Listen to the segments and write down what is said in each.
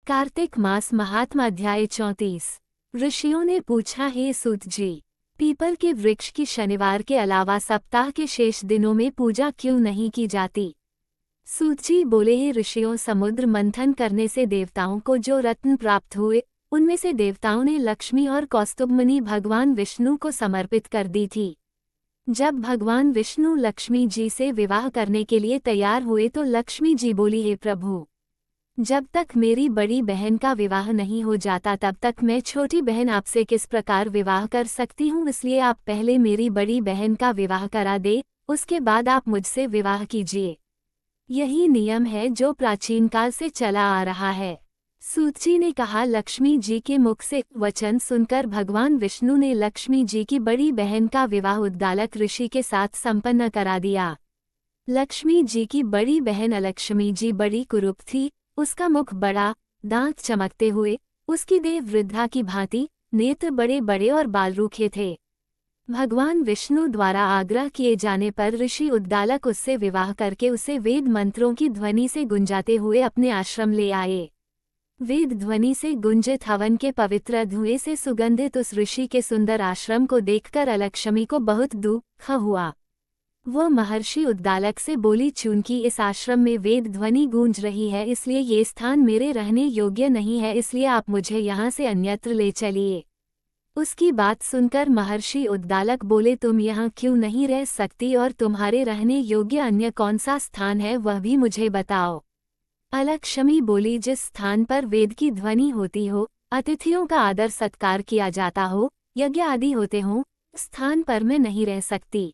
कार्तिक मास महात्मा अध्याय 34। ऋषियों ने पूछा, हे सूत जी, पीपल के वृक्ष की शनिवार के अलावा सप्ताह के शेष दिनों में पूजा क्यों नहीं की जाती? सूत जी बोले, हे ऋषियों, समुद्र मंथन करने से देवताओं को जो रत्न प्राप्त हुए, उनमें से देवताओं ने लक्ष्मी और कौस्तुभमणि भगवान विष्णु को समर्पित कर दी थी। जब भगवान विष्णु लक्ष्मी जी से विवाह करने के लिए तैयार हुए तो लक्ष्मी जी बोली, हे प्रभु, जब तक मेरी बड़ी बहन का विवाह नहीं हो जाता तब तक मैं छोटी बहन आपसे किस प्रकार विवाह कर सकती हूँ, इसलिए आप पहले मेरी बड़ी बहन का विवाह करा दे, उसके बाद आप मुझसे विवाह कीजिए। यही नियम है जो प्राचीन काल से चला आ रहा है। सूत जी ने कहा, लक्ष्मी जी के मुख से वचन सुनकर भगवान विष्णु ने लक्ष्मी जी की बड़ी बहन का विवाह उद्दालक ऋषि के साथ संपन्न करा दिया। लक्ष्मी जी की बड़ी बहन अलक्ष्मी जी बड़ी कुरूप थी, उसका मुख बड़ा, दांत चमकते हुए, उसकी देह वृद्धा की भांति, नेत्र बड़े बड़े और बाल रूखे थे। भगवान विष्णु द्वारा आग्रह किए जाने पर ऋषि उद्दालक उससे विवाह करके उसे वेद मंत्रों की ध्वनि से गुंजाते हुए अपने आश्रम ले आए। वेद ध्वनि से गुंजित हवन के पवित्र धुएं से सुगंधित उस ऋषि के सुंदर आश्रम को देखकर अलक्ष्मी को बहुत दुख हुआ। वह महर्षि उद्दालक से बोली, चूंकि इस आश्रम में वेद ध्वनि गूंज रही है, इसलिए ये स्थान मेरे रहने योग्य नहीं है, इसलिए आप मुझे यहाँ से अन्यत्र ले चलिए। उसकी बात सुनकर महर्षि उद्दालक बोले, तुम यहाँ क्यों नहीं रह सकती और तुम्हारे रहने योग्य अन्य कौन सा स्थान है वह भी मुझे बताओ। अलक्ष्मी बोली, जिस स्थान पर वेद की ध्वनि होती हो, अतिथियों का आदर सत्कार किया जाता हो, यज्ञ आदि होते हों, स्थान पर मैं नहीं रह सकती।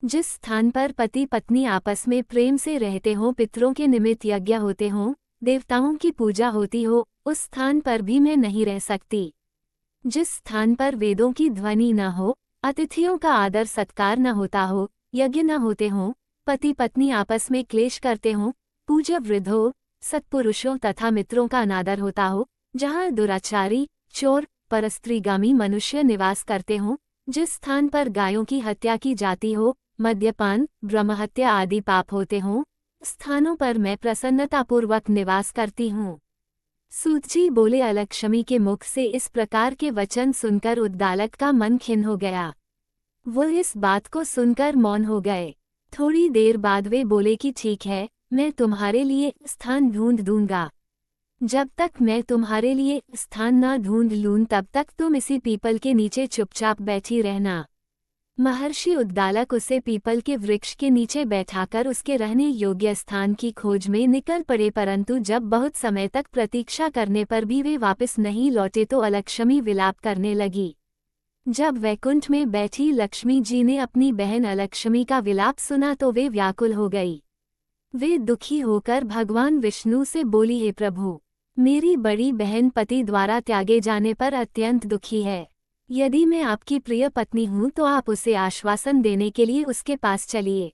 जिस स्थान पर पति पत्नी आपस में प्रेम से रहते हों, पितरों के निमित्त यज्ञ होते हों, देवताओं की पूजा होती हो, उस स्थान पर भी मैं नहीं रह सकती। जिस स्थान पर वेदों की ध्वनि न हो, अतिथियों का आदर सत्कार न होता हो, यज्ञ न होते हों, पति पत्नी आपस में क्लेश करते हों, पूज्य वृद्धों, सत्पुरुषों तथा मित्रों का अनादर होता हो, जहाँ दुराचारी, चोर, परस्त्रीगामी मनुष्य निवास करते हों, जिस स्थान पर गायों की हत्या की जाती हो, मद्यपान, ब्रह्महत्या आदि पाप होते हों, स्थानों पर मैं प्रसन्नतापूर्वक निवास करती हूँ। सूत जी बोले, अलक्ष्मी के मुख से इस प्रकार के वचन सुनकर उद्दालक का मन खिन्न हो गया। वह इस बात को सुनकर मौन हो गए। थोड़ी देर बाद वे बोले कि ठीक है, मैं तुम्हारे लिए स्थान ढूंढ दूंगा। जब तक मैं तुम्हारे लिए स्थान न ढूंढ लूं तब तक तुम इसी पीपल के नीचे चुपचाप बैठी रहना। महर्षि उद्दालक उसे पीपल के वृक्ष के नीचे बैठाकर उसके रहने योग्य स्थान की खोज में निकल पड़े, परंतु जब बहुत समय तक प्रतीक्षा करने पर भी वे वापस नहीं लौटे तो अलक्ष्मी विलाप करने लगी। जब वैकुंठ में बैठी लक्ष्मी जी ने अपनी बहन अलक्ष्मी का विलाप सुना तो वे व्याकुल हो गई। वे दुखी होकर भगवान विष्णु से बोली, हे प्रभु, मेरी बड़ी बहन पति द्वारा त्यागे जाने पर अत्यंत दुखी है। यदि मैं आपकी प्रिय पत्नी हूँ तो आप उसे आश्वासन देने के लिए उसके पास चलिए।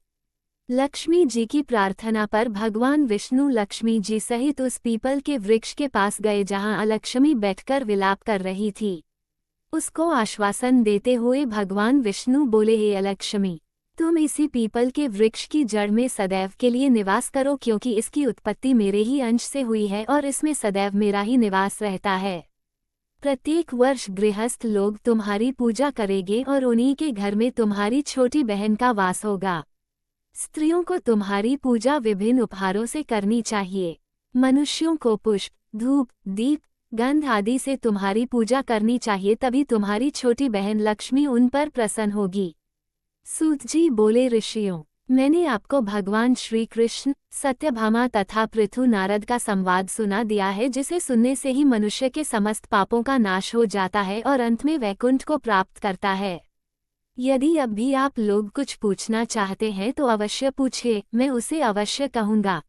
लक्ष्मी जी की प्रार्थना पर भगवान विष्णु लक्ष्मी जी सहित उस पीपल के वृक्ष के पास गए जहाँ अलक्ष्मी बैठकर विलाप कर रही थी। उसको आश्वासन देते हुए भगवान विष्णु बोले, हे अलक्ष्मी, तुम इसी पीपल के वृक्ष की जड़ में सदैव के लिए निवास करो, क्योंकि इसकी उत्पत्ति मेरे ही अंश से हुई है और इसमें सदैव मेरा ही निवास रहता है। प्रत्येक वर्ष गृहस्थ लोग तुम्हारी पूजा करेंगे और उन्हीं के घर में तुम्हारी छोटी बहन का वास होगा। स्त्रियों को तुम्हारी पूजा विभिन्न उपहारों से करनी चाहिए। मनुष्यों को पुष्प, धूप, दीप, गंध आदि से तुम्हारी पूजा करनी चाहिए, तभी तुम्हारी छोटी बहन लक्ष्मी उन पर प्रसन्न होगी। सूत जी बोले, ऋषियों, मैंने आपको भगवान श्री कृष्ण, सत्यभामा तथा पृथु नारद का संवाद सुना दिया है, जिसे सुनने से ही मनुष्य के समस्त पापों का नाश हो जाता है और अंत में वैकुंठ को प्राप्त करता है। यदि अब भी आप लोग कुछ पूछना चाहते हैं तो अवश्य पूछिए, मैं उसे अवश्य कहूँगा।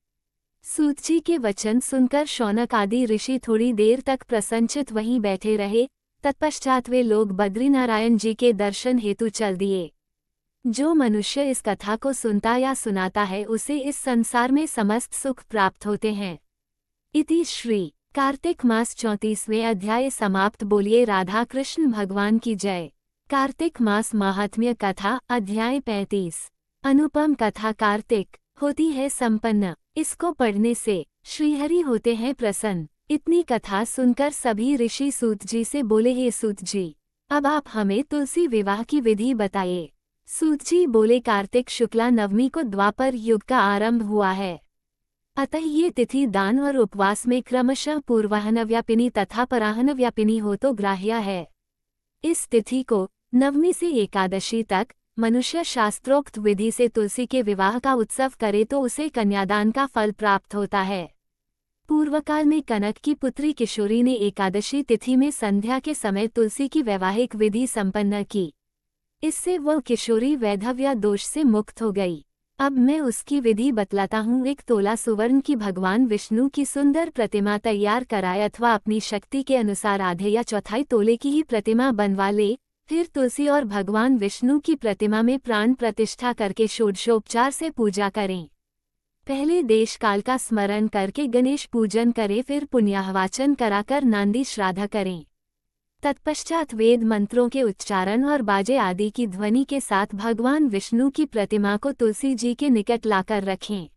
सूत जी के वचन सुनकर शौनक आदि ऋषि थोड़ी देर तक प्रसन्नचित वहीं बैठे रहे। तत्पश्चात वे लोग बद्रीनारायण जी के दर्शन हेतु चल दिए। जो मनुष्य इस कथा को सुनता या सुनाता है उसे इस संसार में समस्त सुख प्राप्त होते हैं। इति श्री कार्तिक मास 34वें अध्याय समाप्त। बोलिए राधा कृष्ण भगवान की जय। कार्तिक मास महात्म्य कथा अध्याय 35। अनुपम कथा कार्तिक होती है संपन्न। इसको पढ़ने से श्रीहरि होते हैं प्रसन्न। इतनी कथा सुनकर सभी ऋषि सूत जी से बोले, हे सूत जी, अब आप हमें तुलसी विवाह की विधि बताइए। सूत जी बोले, कार्तिक शुक्ला नवमी को द्वापर युग का आरंभ हुआ है, अतः ये तिथि दान और उपवास में क्रमशः पूर्वाहन व्यापिनी तथा पराहन व्यापिनी हो तो ग्राह्य है। इस तिथि को नवमी से एकादशी तक मनुष्य शास्त्रोक्त विधि से तुलसी के विवाह का उत्सव करे तो उसे कन्यादान का फल प्राप्त होता है। पूर्वकाल में कनक की पुत्री किशोरी ने एकादशी तिथि में संध्या के समय तुलसी की वैवाहिक विधि संपन्न की। इससे वह किशोरी वैधव्य दोष से मुक्त हो गई। अब मैं उसकी विधि बतलाता हूँ। 1 तोला सुवर्ण की भगवान विष्णु की सुंदर प्रतिमा तैयार कराए अथवा अपनी शक्ति के अनुसार आधे या चौथाई तोले की ही प्रतिमा बनवा ले। फिर तुलसी और भगवान विष्णु की प्रतिमा में प्राण प्रतिष्ठा करके षोडशोपचार से पूजा करें। पहले देश काल का स्मरण करके गणेश पूजन करें, फिर पुण्याहवाचन कराकर नांदी श्राद्ध करें। तत्पश्चात वेद मंत्रों के उच्चारण और बाजे आदि की ध्वनि के साथ भगवान विष्णु की प्रतिमा को तुलसी जी के निकट लाकर रखें।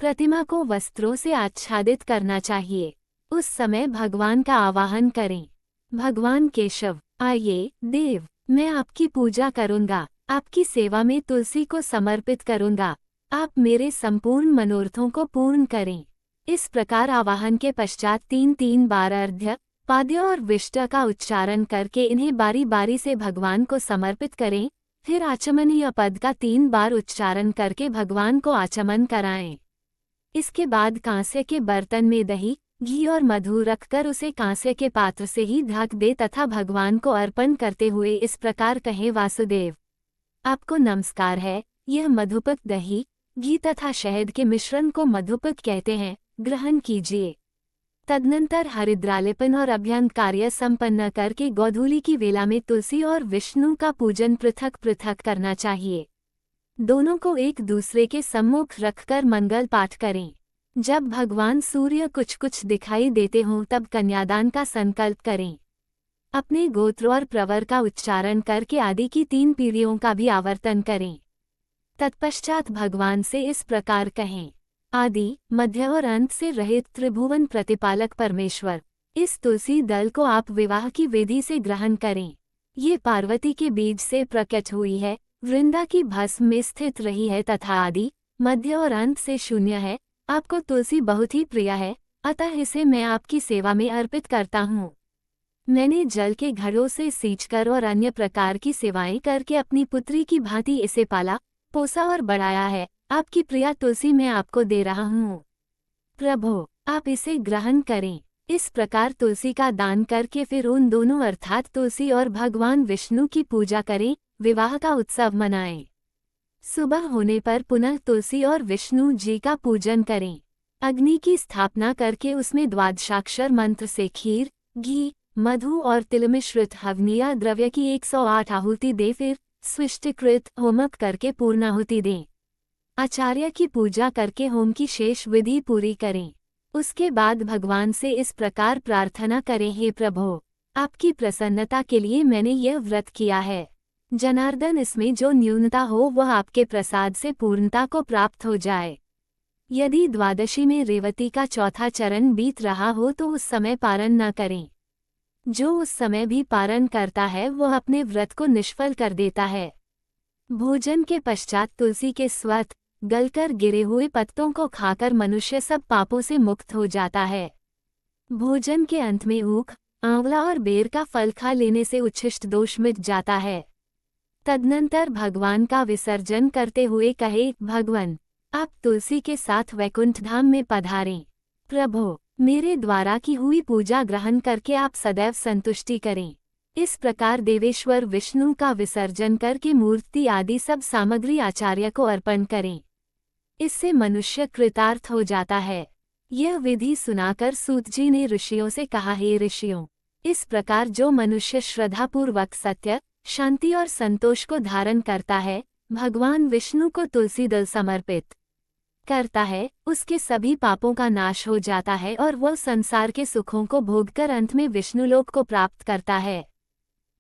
प्रतिमा को वस्त्रों से आच्छादित करना चाहिए। उस समय भगवान का आवाहन करें, भगवान केशव आइए देव, मैं आपकी पूजा करूंगा, आपकी सेवा में तुलसी को समर्पित करूंगा, आप मेरे संपूर्ण मनोरथों को पूर्ण करें। इस प्रकार आवाहन के पश्चात 3 बार अर्घ्य, पाद्य और विष्ट का उच्चारण करके इन्हें बारी बारी से भगवान को समर्पित करें। फिर आचमनीय पद का 3 बार उच्चारण करके भगवान को आचमन कराएं। इसके बाद कांसे के बर्तन में दही, घी और मधु रखकर उसे कांसे के पात्र से ही ढक दे तथा भगवान को अर्पण करते हुए इस प्रकार कहें, वासुदेव आपको नमस्कार है। यह मधुपक दही, घी तथा शहद के मिश्रण को मधुपक कहते हैं, ग्रहण कीजिए। तदनंतर हरिद्रालेपन और अभ्यंग कार्य संपन्न करके गोधूली की वेला में तुलसी और विष्णु का पूजन पृथक पृथक करना चाहिए। दोनों को एक दूसरे के सम्मुख रखकर मंगल पाठ करें। जब भगवान सूर्य कुछ कुछ दिखाई देते हों तब कन्यादान का संकल्प करें। अपने गोत्र और प्रवर का उच्चारण करके आदि की 3 पीढ़ियों का भी आवर्तन करें। तत्पश्चात भगवान से इस प्रकार कहें, आदि मध्य और अंत से रहित त्रिभुवन प्रतिपालक परमेश्वर, इस तुलसी दल को आप विवाह की विधि से ग्रहण करें। ये पार्वती के बीज से प्रकट हुई है, वृंदा की भस्म में स्थित रही है तथा आदि मध्य और अंत से शून्य है। आपको तुलसी बहुत ही प्रिय है, अतः इसे मैं आपकी सेवा में अर्पित करता हूँ। मैंने जल के घड़ों से सींचकर और अन्य प्रकार की सेवाएं करके अपनी पुत्री की भांति इसे पाला, पोसा और बढ़ाया है। आपकी प्रिया तुलसी मैं आपको दे रहा हूँ। प्रभु आप इसे ग्रहण करें। इस प्रकार तुलसी का दान करके फिर उन दोनों अर्थात तुलसी और भगवान विष्णु की पूजा करें, विवाह का उत्सव मनाएं। सुबह होने पर पुनः तुलसी और विष्णु जी का पूजन करें। अग्नि की स्थापना करके उसमें द्वादशाक्षर मंत्र से खीर, घी, मधु और तिल मिश्रित हवनीय द्रव्य की 108 आहुति दे। फिर स्विष्टिकृत होमक करके पूर्णाहुति दें। आचार्य की पूजा करके होम की शेष विधि पूरी करें। उसके बाद भगवान से इस प्रकार प्रार्थना करें, हे प्रभु आपकी प्रसन्नता के लिए मैंने यह व्रत किया है। जनार्दन इसमें जो न्यूनता हो वह आपके प्रसाद से पूर्णता को प्राप्त हो जाए। यदि द्वादशी में रेवती का चौथा चरण बीत रहा हो तो उस समय पारण न करें। जो उस समय भी पारण करता है वह अपने व्रत को निष्फल कर देता है। भोजन के पश्चात तुलसी के स्वत गलकर गिरे हुए पत्तों को खाकर मनुष्य सब पापों से मुक्त हो जाता है। भोजन के अंत में ऊख, आंवला और बेर का फल खा लेने से उच्छिष्ट दोष मिट जाता है। तदनंतर भगवान का विसर्जन करते हुए कहे, भगवान आप तुलसी के साथ वैकुंठ धाम में पधारें। प्रभु मेरे द्वारा की हुई पूजा ग्रहण करके आप सदैव संतुष्टि करें। इस प्रकार देवेश्वर विष्णु का विसर्जन करके मूर्ति आदि सब सामग्री आचार्य को अर्पण करें। इससे मनुष्य कृतार्थ हो जाता है। यह विधि सुनाकर सूत जी ने ऋषियों से कहा, हे ऋषियों इस प्रकार जो मनुष्य श्रद्धापूर्वक सत्य, शांति और संतोष को धारण करता है, भगवान विष्णु को तुलसी दल समर्पित करता है, उसके सभी पापों का नाश हो जाता है और वह संसार के सुखों को भोगकर अंत में विष्णुलोक को प्राप्त करता है।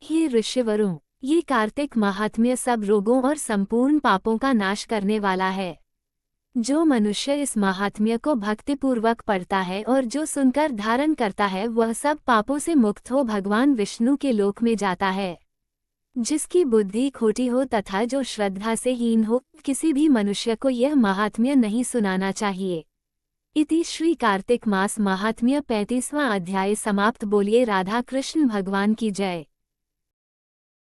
हे ऋषिवरों ये कार्तिक महात्म्य सब रोगों और संपूर्ण पापों का नाश करने वाला है। जो मनुष्य इस महात्म्य को भक्तिपूर्वक पढ़ता है और जो सुनकर धारण करता है वह सब पापों से मुक्त हो भगवान विष्णु के लोक में जाता है। जिसकी बुद्धि खोटी हो तथा जो श्रद्धा से हीन हो, किसी भी मनुष्य को यह महात्म्य नहीं सुनाना चाहिए। इति श्री कार्तिक मास महात्म्य 35वां अध्याय समाप्त। बोलिए राधा कृष्ण भगवान की जय।